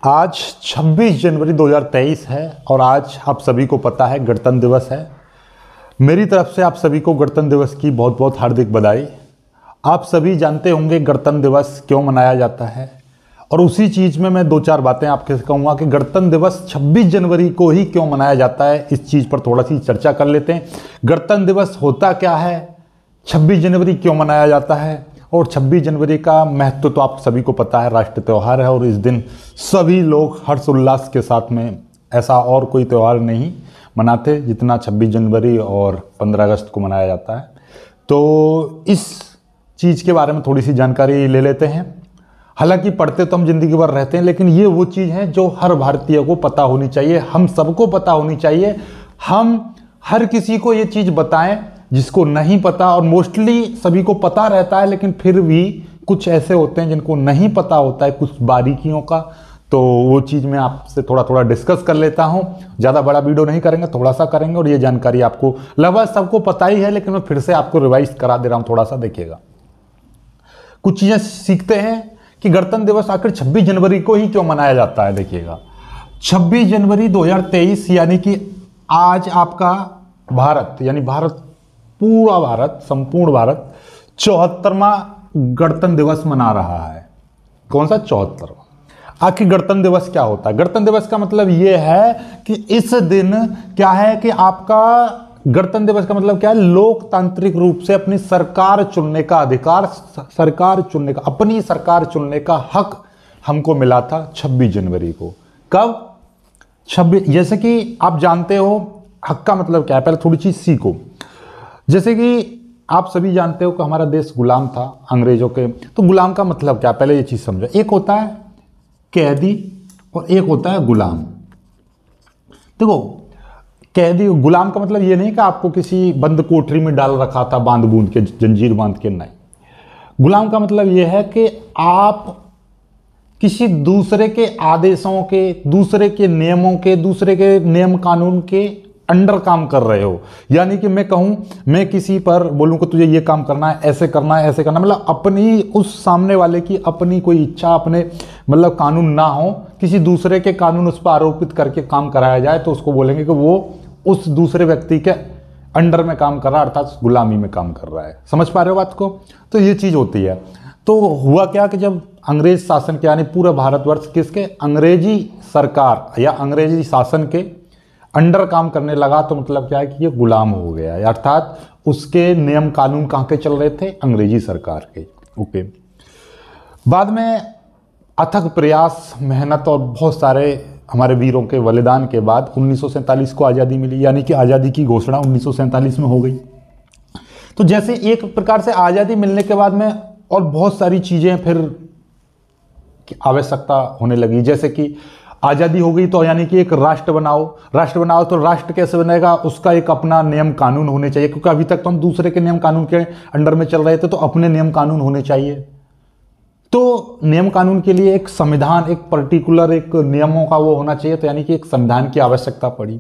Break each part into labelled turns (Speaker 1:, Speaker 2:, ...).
Speaker 1: आज 26 जनवरी 2023 है और आज आप सभी को पता है गणतंत्र दिवस है। मेरी तरफ से आप सभी को गणतंत्र दिवस की बहुत बहुत हार्दिक बधाई। आप सभी जानते होंगे गणतंत्र दिवस क्यों मनाया जाता है और उसी चीज़ में मैं दो चार बातें आपके से कहूँगा कि गणतंत्र दिवस 26 जनवरी को ही क्यों मनाया जाता है। इस चीज़ पर थोड़ा सी चर्चा कर लेते हैं। गणतंत्र दिवस होता क्या है, 26 जनवरी क्यों मनाया जाता है और 26 जनवरी का महत्व तो आप सभी को पता है, राष्ट्रीय त्यौहार है और इस दिन सभी लोग हर्षोल्लास के साथ में, ऐसा और कोई त्यौहार नहीं मनाते जितना 26 जनवरी और 15 अगस्त को मनाया जाता है। तो इस चीज़ के बारे में थोड़ी सी जानकारी ले लेते हैं। हालांकि पढ़ते तो हम जिंदगी भर रहते हैं, लेकिन ये वो चीज़ है जो हर भारतीय को पता होनी चाहिए, हम सबको पता होनी चाहिए। हम हर किसी को ये चीज़ बताएं जिसको नहीं पता, और मोस्टली सभी को पता रहता है लेकिन फिर भी कुछ ऐसे होते हैं जिनको नहीं पता होता है कुछ बारीकियों का। तो वो चीज़ मैं आपसे थोड़ा थोड़ा डिस्कस कर लेता हूँ। ज़्यादा बड़ा वीडियो नहीं करेंगे, थोड़ा सा करेंगे और ये जानकारी आपको लगभग सबको पता ही है, लेकिन मैं फिर से आपको रिवाइज करा दे रहा हूँ। थोड़ा सा देखिएगा, कुछ चीज़ें सीखते हैं कि गणतंत्र दिवस आखिर 26 जनवरी को ही क्यों मनाया जाता है। देखिएगा, 26 जनवरी 2023 यानी कि आज आपका भारत, यानी भारत, पूरा भारत, संपूर्ण भारत 74वां गणतंत्र दिवस मना रहा है। कौन सा? 74वां। आखिर गणतंत्र दिवस क्या होता है? गणतंत्र दिवस का मतलब यह है कि इस दिन क्या है कि आपका गणतंत्र दिवस का मतलब क्या है, लोकतांत्रिक रूप से अपनी सरकार चुनने का अधिकार, सरकार चुनने का, अपनी सरकार चुनने का हक हमको मिला था 26 जनवरी को। कब? 26। जैसे कि आप जानते हो हक का मतलब क्या है, पहले थोड़ी चीज सीखो। जैसे कि आप सभी जानते हो कि हमारा देश गुलाम था अंग्रेजों के। तो गुलाम का मतलब क्या, पहले ये चीज समझो। एक होता है कैदी और एक होता है गुलाम। देखो, कैदी, गुलाम का मतलब ये नहीं कि आपको किसी बंद कोठरी में डाल रखा था बांध बूंद के, जंजीर बांध के, नहीं। गुलाम का मतलब ये है कि आप किसी दूसरे के आदेशों के, दूसरे के नियमों के, दूसरे के नियम कानून के अंडर काम कर रहे हो। यानी कि मैं कहूं, मैं किसी पर बोलूं कि तुझे ये काम करना है, ऐसे करना है, ऐसे करना है, मतलब अपनी, उस सामने वाले की अपनी कोई इच्छा, अपने मतलब कानून ना हो, किसी दूसरे के कानून उस पर आरोपित करके काम कराया जाए तो उसको बोलेंगे कि वो उस दूसरे व्यक्ति के अंडर में काम कर रहा है, अर्थात गुलामी में काम कर रहा है। समझ पा रहे हो बात को? तो ये चीज होती है। तो हुआ क्या कि जब अंग्रेज शासन के, यानी पूरा भारतवर्ष किसके, अंग्रेजी सरकार या अंग्रेजी शासन के अंडर काम करने लगा, तो मतलब क्या है कि ये गुलाम हो गया है, अर्थात उसके नियम कानून कहाँ के चल रहे थे, अंग्रेजी सरकार के। ओके। बाद में अथक प्रयास, मेहनत और बहुत सारे हमारे वीरों के बलिदान के बाद 1947 को आज़ादी मिली, यानी कि आज़ादी की घोषणा 1947 में हो गई। तो जैसे एक प्रकार से आज़ादी मिलने के बाद में और बहुत सारी चीज़ें फिर आवश्यकता होने लगी। जैसे कि आज़ादी हो गई तो यानी कि एक राष्ट्र बनाओ, राष्ट्र बनाओ, तो राष्ट्र कैसे बनेगा, उसका एक अपना नियम कानून होने चाहिए, क्योंकि अभी तक तो हम दूसरे के नियम कानून के अंडर में चल रहे थे, तो अपने नियम कानून होने चाहिए। तो नियम कानून के लिए एक संविधान, एक पर्टिकुलर एक नियमों का वो होना चाहिए, तो यानी कि एक संविधान की आवश्यकता पड़ी।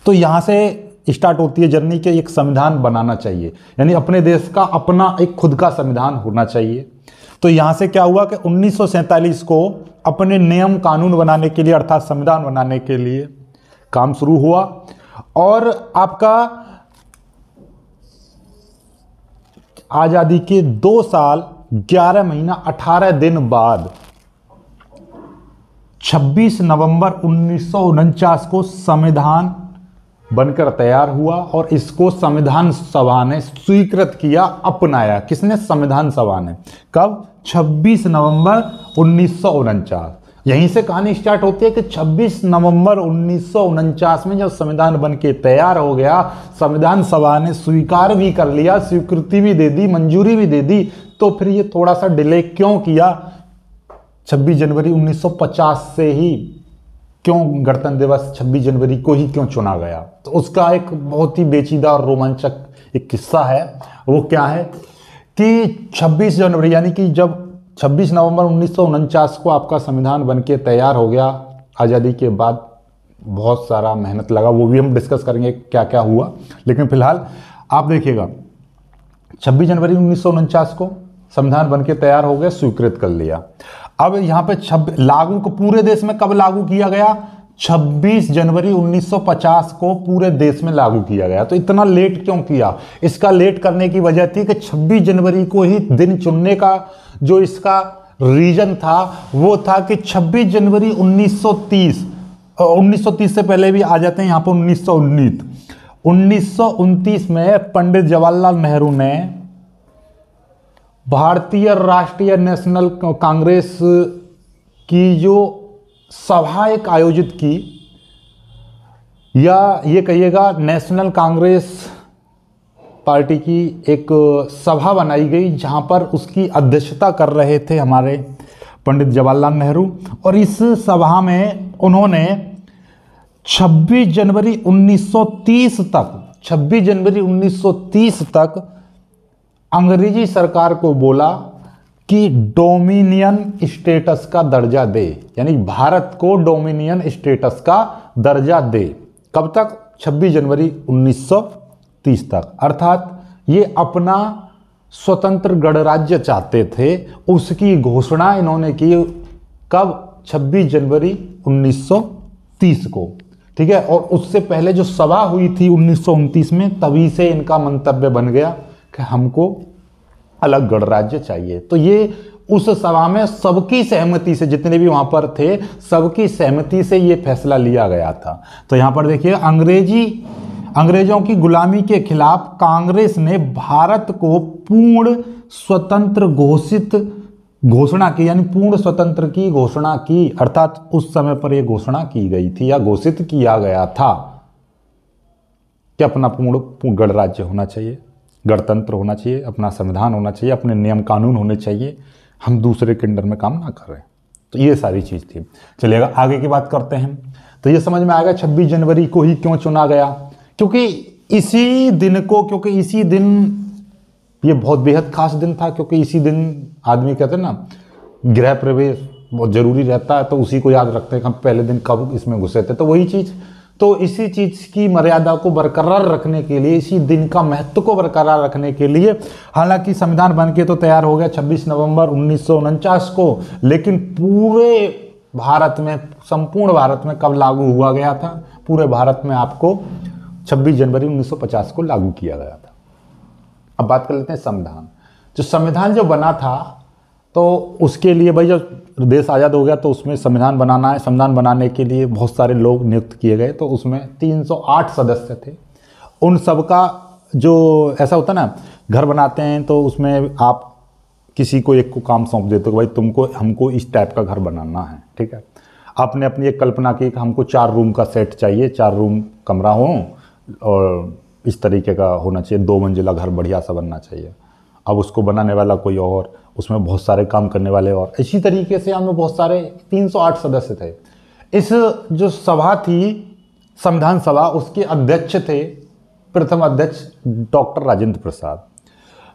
Speaker 1: तो यहाँ से स्टार्ट होती है जर्नी के एक संविधान बनाना चाहिए, यानी अपने देश का अपना एक खुद का संविधान होना चाहिए। तो यहाँ से क्या हुआ कि 1947 को अपने नियम कानून बनाने के लिए, अर्थात संविधान बनाने के लिए काम शुरू हुआ। और आपका आजादी के 2 साल 11 महीना 18 दिन बाद 26 नवंबर 1949 को संविधान बनकर तैयार हुआ और इसको संविधान सभा ने स्वीकृत किया, अपनाया। किसने? संविधान सभा ने। कब? 26 नवंबर 1949। यहीं से कहानी स्टार्ट होती है कि 26 नवंबर 1949 में जब संविधान बन के तैयार हो गया, संविधान सभा ने स्वीकार भी कर लिया, स्वीकृति भी दे दी, मंजूरी भी दे दी, तो फिर ये थोड़ा सा डिले क्यों किया? 26 जनवरी 1950 से ही क्यों गणतंत्र दिवस 26 जनवरी को ही क्यों चुना गया? तो उसका एक बहुत ही पेचीदा और रोमांचक एक किस्सा है। वो क्या है कि 26 जनवरी यानी कि जब 26 नवंबर 1949 को आपका संविधान बनके तैयार हो गया, आज़ादी के बाद बहुत सारा मेहनत लगा, वो भी हम डिस्कस करेंगे क्या क्या हुआ। लेकिन फिलहाल आप देखिएगा, 26 जनवरी 1949 को संविधान बनके तैयार हो गया, स्वीकृत कर लिया। अब यहाँ पे लागू को पूरे देश में कब लागू किया गया? 26 जनवरी 1950 को पूरे देश में लागू किया गया। तो इतना लेट क्यों किया? इसका लेट करने की वजह थी कि 26 जनवरी को ही दिन चुनने का जो इसका रीजन था वो था कि 26 जनवरी 1930 से पहले भी आ जाते हैं यहाँ पर 1929 में पंडित जवाहरलाल नेहरू ने भारतीय राष्ट्रीय नेशनल कांग्रेस की जो सभा एक आयोजित की, या ये कहिएगा नेशनल कांग्रेस पार्टी की एक सभा बनाई गई जहां पर उसकी अध्यक्षता कर रहे थे हमारे पंडित जवाहरलाल नेहरू। और इस सभा में उन्होंने 26 जनवरी 1930 तक अंग्रेजी सरकार को बोला कि डोमिनियन स्टेटस का दर्जा दे, यानी भारत को डोमिनियन स्टेटस का दर्जा दे। कब तक? 26 जनवरी 1930 तक। अर्थात ये अपना स्वतंत्र गणराज्य चाहते थे, उसकी घोषणा इन्होंने की कब? 26 जनवरी 1930 को। ठीक है। और उससे पहले जो सभा हुई थी 1929 में, तभी से इनका मंतव्य बन गया कि हमको अलग गणराज्य चाहिए। तो ये उस सभा में सबकी सहमति से, जितने भी वहां पर थे सबकी सहमति से ये फैसला लिया गया था। तो यहां पर देखिए, अंग्रेजों की गुलामी के खिलाफ कांग्रेस ने भारत को पूर्ण स्वतंत्र घोषणा की, यानी पूर्ण स्वतंत्र की घोषणा की। अर्थात उस समय पर यह घोषणा की गई थी या घोषित किया गया था कि अपना पूर्ण गणराज्य होना चाहिए, गणतंत्र होना चाहिए, अपना संविधान होना चाहिए, अपने नियम कानून होने चाहिए, हम दूसरे के अंडर में काम ना कर रहे हैं। तो ये सारी चीज़ थी। चलिए आगे की बात करते हैं। तो ये समझ में आएगा 26 जनवरी को ही क्यों चुना गया, क्योंकि इसी दिन ये बहुत बेहद खास दिन था, क्योंकि इसी दिन आदमी कहते हैं ना, गृह प्रवेश बहुत जरूरी रहता है, तो उसी को याद रखते हैं कि हम पहले दिन कब इसमें घुसे थे। तो वही चीज़, तो इसी चीज़ की मर्यादा को बरकरार रखने के लिए, इसी दिन का महत्व को बरकरार रखने के लिए, हालांकि संविधान बन के तो तैयार हो गया 26 नवंबर 1949 को, लेकिन पूरे भारत में, संपूर्ण भारत में कब लागू हुआ गया था? पूरे भारत में आपको 26 जनवरी 1950 को लागू किया गया था। अब बात कर लेते हैं संविधान। जो संविधान जो बना था, तो उसके लिए भाई जब देश आज़ाद हो गया तो उसमें संविधान बनाना है। संविधान बनाने के लिए बहुत सारे लोग नियुक्त किए गए, तो उसमें 308 सदस्य थे। उन सबका जो ऐसा होता ना, घर बनाते हैं तो उसमें आप किसी को एक को काम सौंप देते हो, भाई तुमको हमको इस टाइप का घर बनाना है। ठीक है। आपने अपनी एक कल्पना की कि हमको 4 रूम का सेट चाहिए, 4 रूम कमरा हो और इस तरीके का होना चाहिए, 2 मंजिला घर बढ़िया सा बनना चाहिए। अब उसको बनाने वाला कोई और, उसमें बहुत सारे काम करने वाले और, इसी तरीके से हमें बहुत सारे 308 सदस्य थे। इस जो सभा थी, संविधान सभा, उसके अध्यक्ष थे, प्रथम अध्यक्ष डॉक्टर राजेंद्र प्रसाद।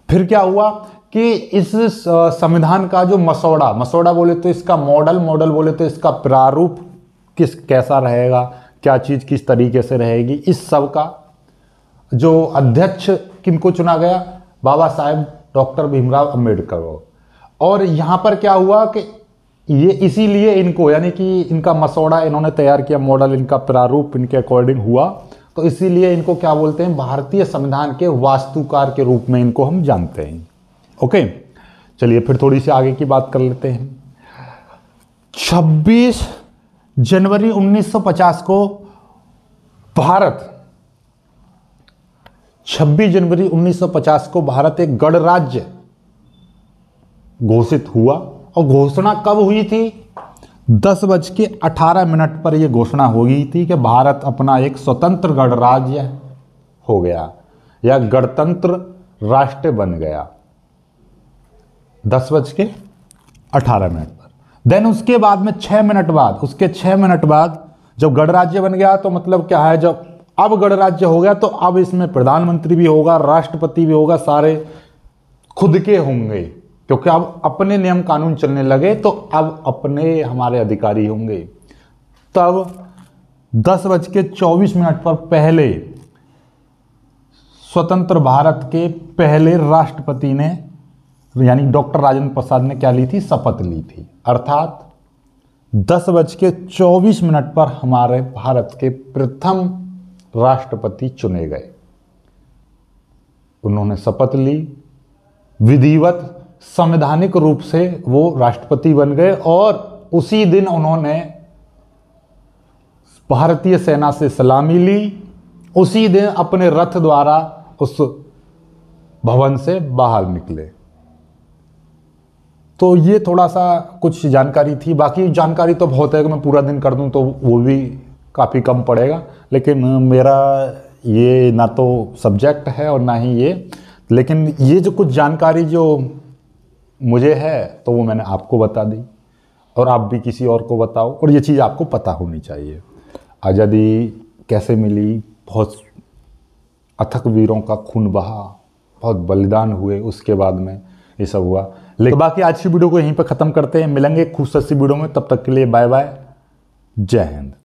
Speaker 1: फिर क्या हुआ कि इस संविधान का जो मसौड़ा बोले तो इसका मॉडल बोले तो इसका प्रारूप कैसा रहेगा, क्या चीज़ किस तरीके से रहेगी, इस सब का जो अध्यक्ष किनको चुना गया? बाबा साहेब डॉक्टर भीमराव अंबेडकर। और यहाँ पर क्या हुआ कि ये इसीलिए इनको, यानी कि इनका मसौड़ा इन्होंने तैयार किया, मॉडल, इनका प्रारूप इनके अकॉर्डिंग हुआ, तो इसीलिए इनको क्या बोलते हैं? भारतीय संविधान के वास्तुकार के रूप में इनको हम जानते हैं। ओके, चलिए फिर थोड़ी सी आगे की बात कर लेते हैं। 26 जनवरी 1950 को 26 जनवरी 1950 को भारत एक गणराज्य घोषित हुआ। और घोषणा कब हुई थी? 10:18 पर यह घोषणा हो गई थी कि भारत अपना एक स्वतंत्र गणराज्य हो गया या गणतंत्र राष्ट्र बन गया 10:18 पर। देन उसके बाद में 6 मिनट बाद जब गणराज्य बन गया, तो मतलब क्या है, जब अब गणराज्य हो गया तो अब इसमें प्रधानमंत्री भी होगा, राष्ट्रपति भी होगा, सारे खुद के होंगे, क्योंकि अब अपने नियम कानून चलने लगे, तो अब अपने हमारे अधिकारी होंगे। तब 10:24 पर पहले स्वतंत्र भारत के पहले राष्ट्रपति ने, यानी डॉक्टर राजेंद्र प्रसाद ने क्या ली थी? शपथ ली थी। अर्थात 10:24 पर हमारे भारत के प्रथम राष्ट्रपति चुने गए। उन्होंने शपथ ली, विधिवत संवैधानिक रूप से वो राष्ट्रपति बन गए और उसी दिन उन्होंने भारतीय सेना से सलामी ली। उसी दिन अपने रथ द्वारा उस भवन से बाहर निकले। तो ये थोड़ा सा कुछ जानकारी थी। बाकी जानकारी तो बहुत है कि मैं पूरा दिन कर दूं तो वो भी काफ़ी कम पड़ेगा, लेकिन मेरा ये ना तो सब्जेक्ट है और ना ही ये, लेकिन ये जो कुछ जानकारी जो मुझे है तो वो मैंने आपको बता दी और आप भी किसी और को बताओ, और ये चीज़ आपको पता होनी चाहिए। आज़ादी कैसे मिली, बहुत अथक वीरों का खून बहा, बहुत बलिदान हुए, उसके बाद में ये सब हुआ। लेकिन बाकी आज की वीडियो को यहीं पर ख़त्म करते हैं। मिलेंगे खूबसूरत सी वीडियो में, तब तक के लिए बाय बाय, जय हिंद।